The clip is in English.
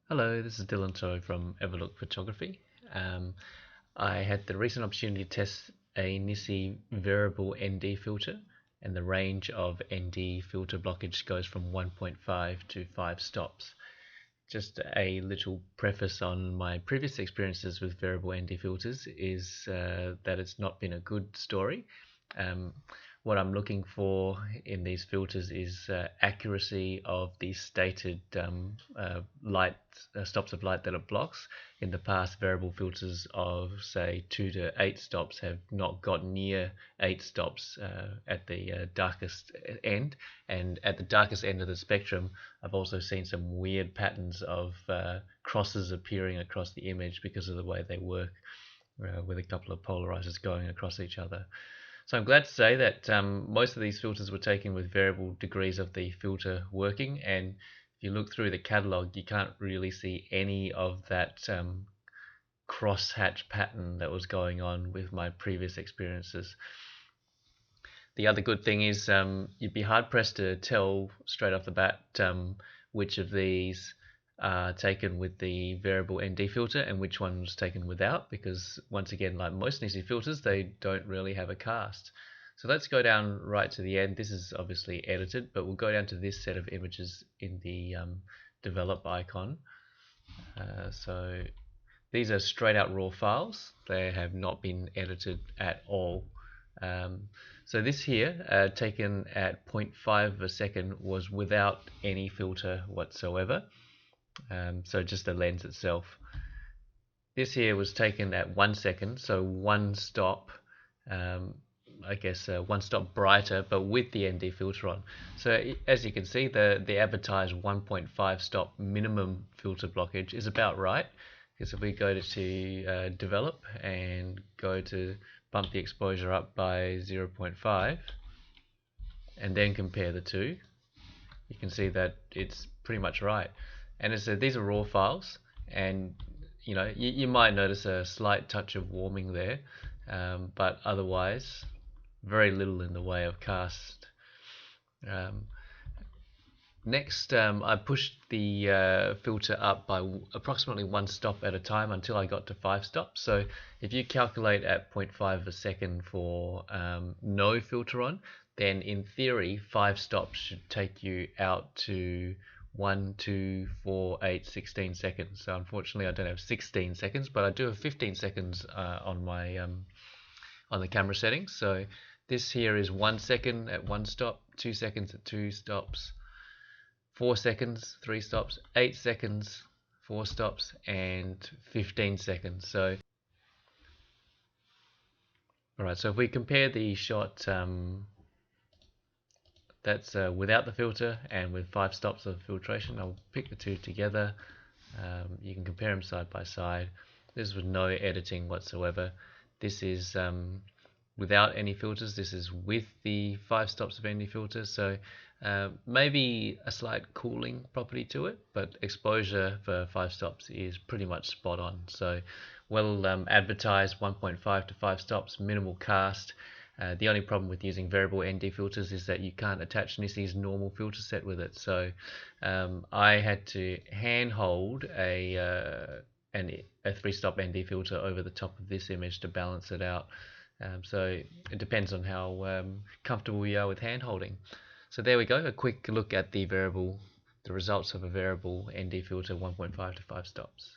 Hello, this is Dylan Cho from Everlook Photography. Um, I had the recent opportunity to test a NiSi variable ND filter, and the range of ND filter blockage goes from 1.5 to 5 stops. Just a little preface on my previous experiences with variable ND filters is that it's not been a good story. Um, what I'm looking for in these filters is accuracy of the stated light stops of light that it blocks. In the past, variable filters of say 2 to 8 stops have not got near 8 stops at the darkest end, and at the darkest end of the spectrum I've also seen some weird patterns of crosses appearing across the image because of the way they work, with a couple of polarizers going across each other. So I'm glad to say that most of these filters were taken with variable degrees of the filter working, and if you look through the catalog, you can't really see any of that cross-hatch pattern that was going on with my previous experiences. The other good thing is you'd be hard-pressed to tell straight off the bat which of these are taken with the variable ND filter and which one was taken without, because once again, like most NiSi filters, they don't really have a cast. So let's go down right to the end. This is obviously edited, but we'll go down to this set of images in the develop icon. So these are straight out raw files. They have not been edited at all. So this here, taken at 0.5 of a second, was without any filter whatsoever. So just the lens itself. This here was taken at 1 second, so one stop, I guess one stop brighter, but with the ND filter on. So as you can see, the advertised 1.5 stop minimum filter blockage is about right, because if we go to develop and go to bump the exposure up by 0.5 and then compare the two, you can see that it's pretty much right. And as I said, these are raw files, and you might notice a slight touch of warming there, but otherwise very little in the way of cast. Next, I pushed the filter up by approximately one stop at a time until I got to 5 stops. So if you calculate at 0.5 of a second for no filter on, then in theory 5 stops should take you out to 1, 2, 4, 8, 16 seconds. So unfortunately I don't have 16 seconds, but I do have 15 seconds on my on the camera settings. So this here is 1 second at 1 stop, 2 seconds at 2 stops, 4 seconds, 3 stops, 8 seconds, 4 stops, and 15 seconds. So, alright, so if we compare the shot that's without the filter and with 5 stops of filtration, I'll pick the two together. You can compare them side by side. This was no editing whatsoever. This is without any filters. This is with the 5 stops of ND filters. So maybe a slight cooling property to it, but exposure for 5 stops is pretty much spot on. So well advertised 1.5 to 5 stops, minimal cast. The only problem with using variable ND filters is that you can't attach NiSi's normal filter set with it. So I had to handhold a 3-stop ND filter over the top of this image to balance it out. So it depends on how comfortable we are with hand holding. So there we go, a quick look at the results of a variable ND filter 1.5 to 5 stops.